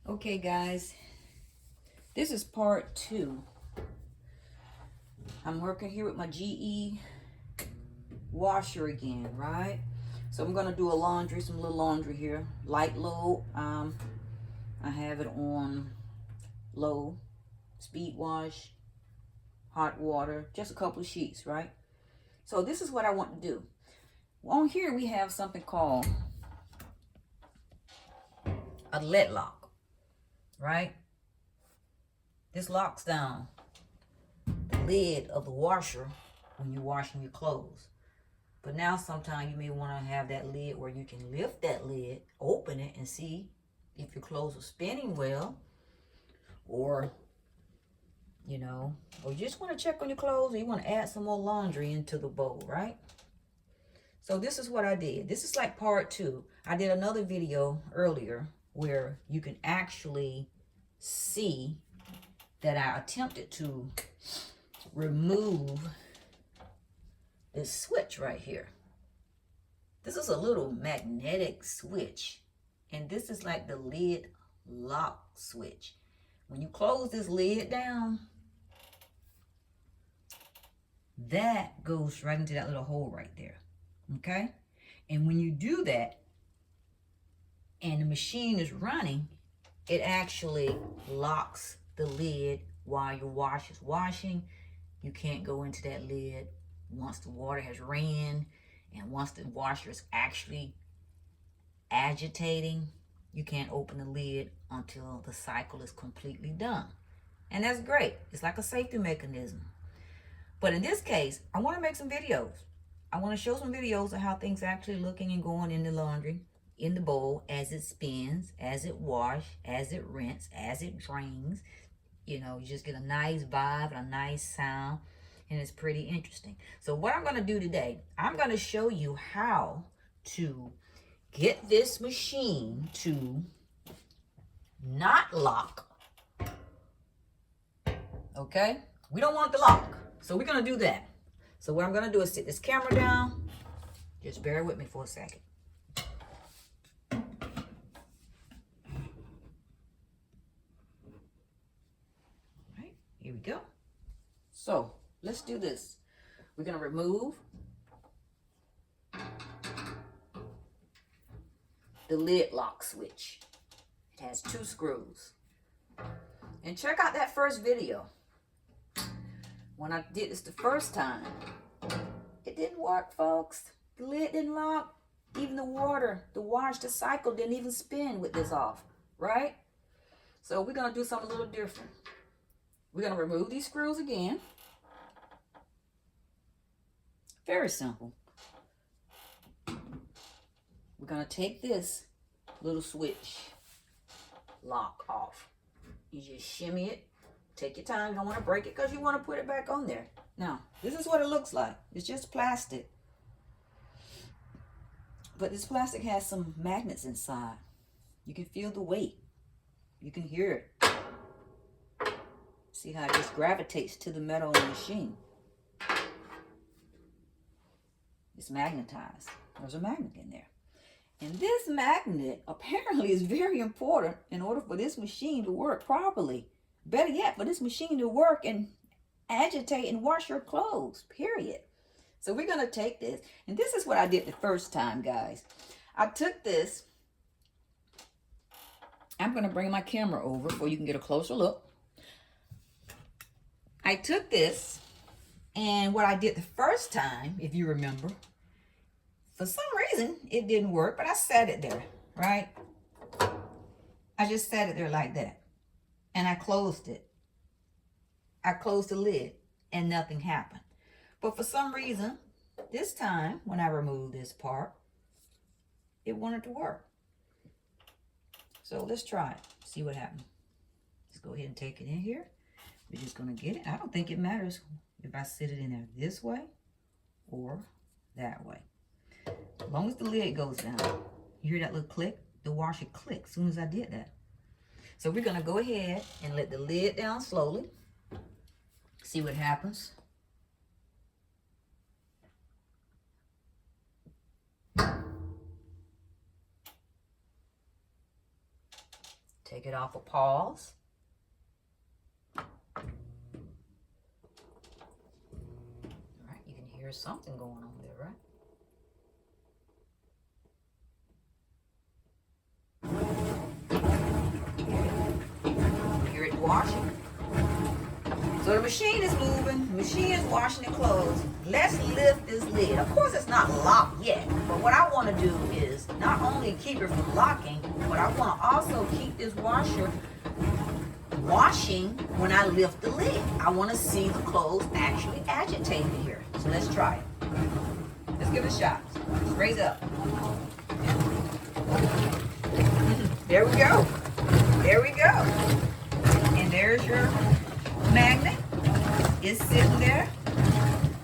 Okay, guys, this is part 2. I'm working here with my GE washer again, right? So I'm gonna do some little laundry here, light load. I have it on low, speed wash, hot water, just a couple of sheets, right? So this is what I want to do. On here we have something called a lid lock, right? This locks down the lid of the washer when you're washing your clothes. But now sometimes you may want to have that lid where you can lift that lid, open it, and see if your clothes are spinning well, or or you just want to check on your clothes, or you want to add some more laundry into the bowl, right? So this is what I did. This is like part 2. I did another video earlier where you can actually see that I attempted to remove this switch right here. This is a little magnetic switch, and this is like the lid lock switch. When you close this lid down, that goes right into that little hole right there, okay? And when you do that and the machine is running, it actually locks the lid while your wash is washing. You can't go into that lid once the water has ran, and once the washer is actually agitating, you can't open the lid until the cycle is completely done. And that's great. It's like a safety mechanism. But in this case, I want to make some videos. I want to show some videos of how things actually looking and going in the laundry, in the bowl, as it spins, as it wash, as it rinse, as it drains. You just get a nice vibe and a nice sound, and it's pretty interesting. So what I'm going to do today, I'm going to show you how to get this machine to not lock. Okay? We don't want the lock. So we're going to do that. So what I'm going to do is sit this camera down. Just bear with me for a second. All right, here we go. So let's do this. We're going to remove the lid lock switch. It has 2 screws. And check out that first video. When I did this the first time, it didn't work, folks. The lid didn't lock. Even the water, the wash, the cycle didn't even spin with this off, right? So we're going to do something a little different. We're going to remove these screws again. Very simple. We're going to take this little switch lock off. You just shimmy it. Take your time. You don't want to break it because you want to put it back on there. Now, this is what it looks like. It's just plastic. But this plastic has some magnets inside. You can feel the weight. You can hear it. See how it just gravitates to the metal in the machine. It's magnetized. There's a magnet in there. And this magnet apparently is very important in order for this machine to work properly. Better yet, for this machine to work and agitate and wash your clothes, period. So we're going to take this. And this is what I did the first time, guys. I took this. I'm going to bring my camera over so you can get a closer look. I took this, and what I did the first time, if you remember, for some reason, it didn't work, but I set it there, right? I just set it there like that. And I closed it. I closed the lid, and nothing happened. But for some reason, this time, when I removed this part, it wanted to work. So let's try it. See what happens. Let's go ahead and take it in here. We're just going to get it. I don't think it matters if I sit it in there this way or that way. As long as the lid goes down. You hear that little click? The washer clicked as soon as I did that. So we're going to go ahead and let the lid down slowly. See what happens. Take it off of pause. All right, you can hear something going on there, right? Hear it washing. So the machine is moving, the machine is washing the clothes. Let's lift this lid. Of course it's not locked yet, but what I want to do is not only keep it from locking, but I want to also keep this washer washing when I lift the lid. I want to see the clothes actually agitated here. So let's try it. Let's give it a shot. Let's raise up. There we go. There we go. And there's your magnet. It's sitting there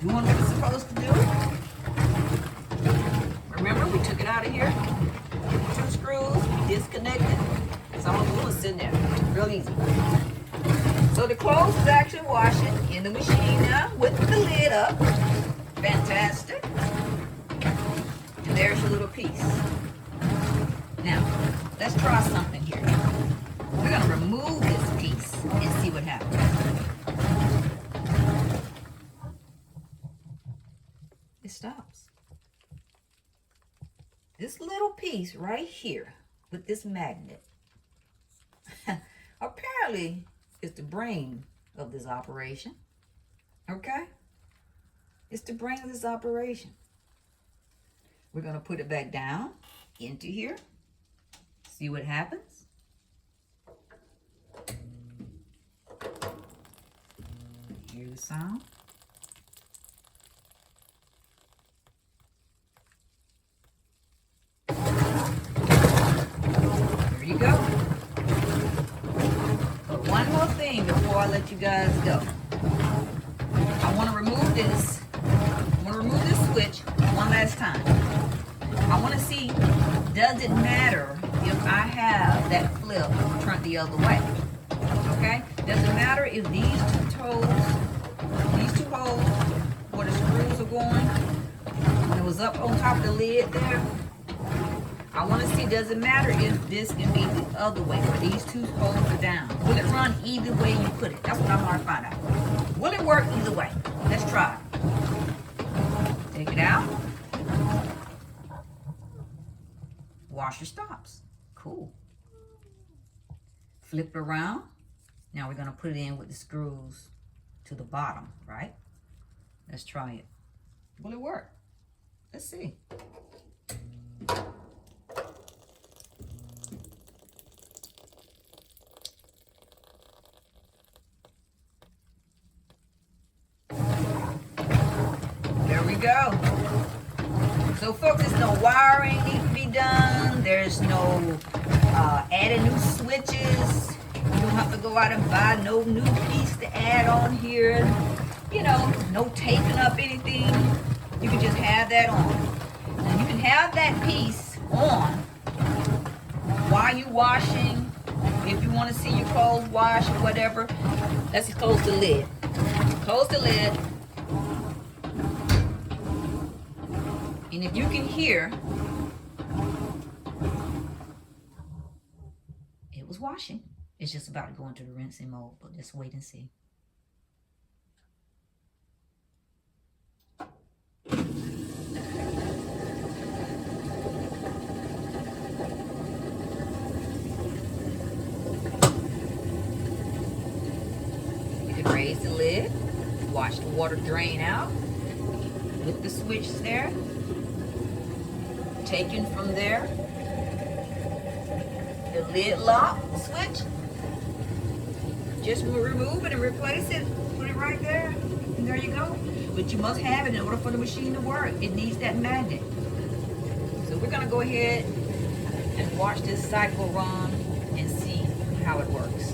doing what it's supposed to do. Remember, we took it out of here. 2 screws, disconnected. So all the glue is sitting there. Real easy. So the clothes is actually washing in the machine now with the lid up. Fantastic. And there's your little piece. Now, let's try something here. We're going to remove this piece and see what happens. It stops. This little piece right here with this magnet apparently is the brain of this operation. Okay? It's the brain of this operation. We're going to put it back down into here. See what happens. Hear the sound. There you go. But one more thing before I let you guys go. I want to remove this. I want to remove this switch one last time. I want to see, does it matter if I have that flip turned the other way? Okay? Does it matter if these 2 holes where the screws are going, when it was up on top of the lid there, I want to see, does it matter if this can be the other way, where these 2 holes are down? Will it run either way you put it? That's what I want to find out. Will it work either way? Let's try it. Take it out. Washer stops. Cool. Flip it around. Now we're going to put it in with the screws to the bottom, right? Let's try it. Will it work? Let's see. There we go. So folks, there's no wiring need to be done. There's no adding new switches. You don't have to go out and buy no new piece to add on here. You know, no taping up anything. You can just have that on. And you can have that piece on while you're washing. If you want to see your clothes wash or whatever, let's just close the lid. Close the lid. And if you can hear, it was washing. It's just about to go into the rinsing mode, but just wait and see. You can raise the lid, watch the water drain out with the switch there. Taken from there, the lid lock switch. Just remove it and replace it. Put it right there. And there you go. But you must have it in order for the machine to work. It needs that magnet. So we're going to go ahead and watch this cycle run and see how it works.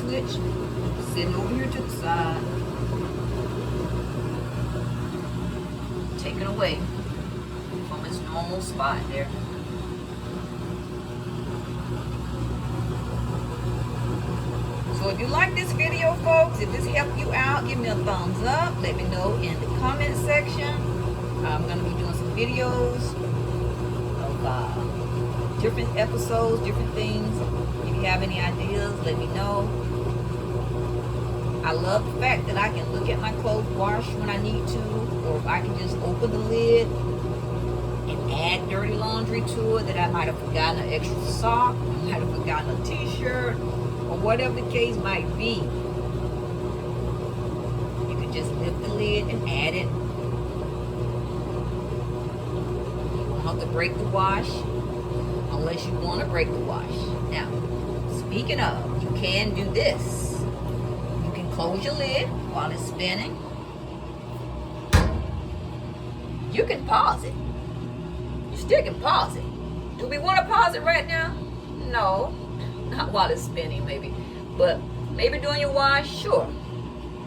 switch sitting over here to the side, taken away from its normal spot there. So if you like this video, folks, if this helped you out, give me a thumbs up. Let me know in the comment section. I'm going to be doing some videos of different episodes, different things. If you have any ideas, let me know. I love the fact that I can look at my clothes washed when I need to, or if I can just open the lid and add dirty laundry to it, that I might have forgotten an extra sock, I might have forgotten a t-shirt, or whatever the case might be. You can just lift the lid and add it. You won't have to break the wash unless you want to break the wash. Now, speaking of, you can do this. You can close your lid while it's spinning. You can pause it. You still can pause it. Do we want to pause it right now? No. Not while it's spinning, maybe. But maybe during your wash, sure.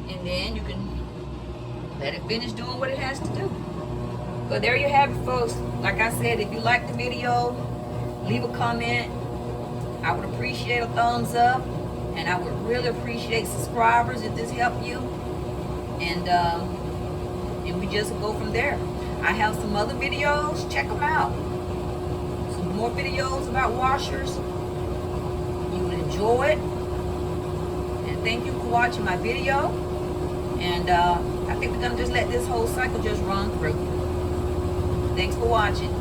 And then you can let it finish doing what it has to do. But there you have it, folks. Like I said, if you like the video, leave a comment. I would appreciate a thumbs up. And I would really appreciate subscribers if this helped you. And we just go from there. I have some other videos. Check them out. Some more videos about washers. You would enjoy it. And thank you for watching my video. And I think we're going to just let this whole cycle just run through. Thanks for watching.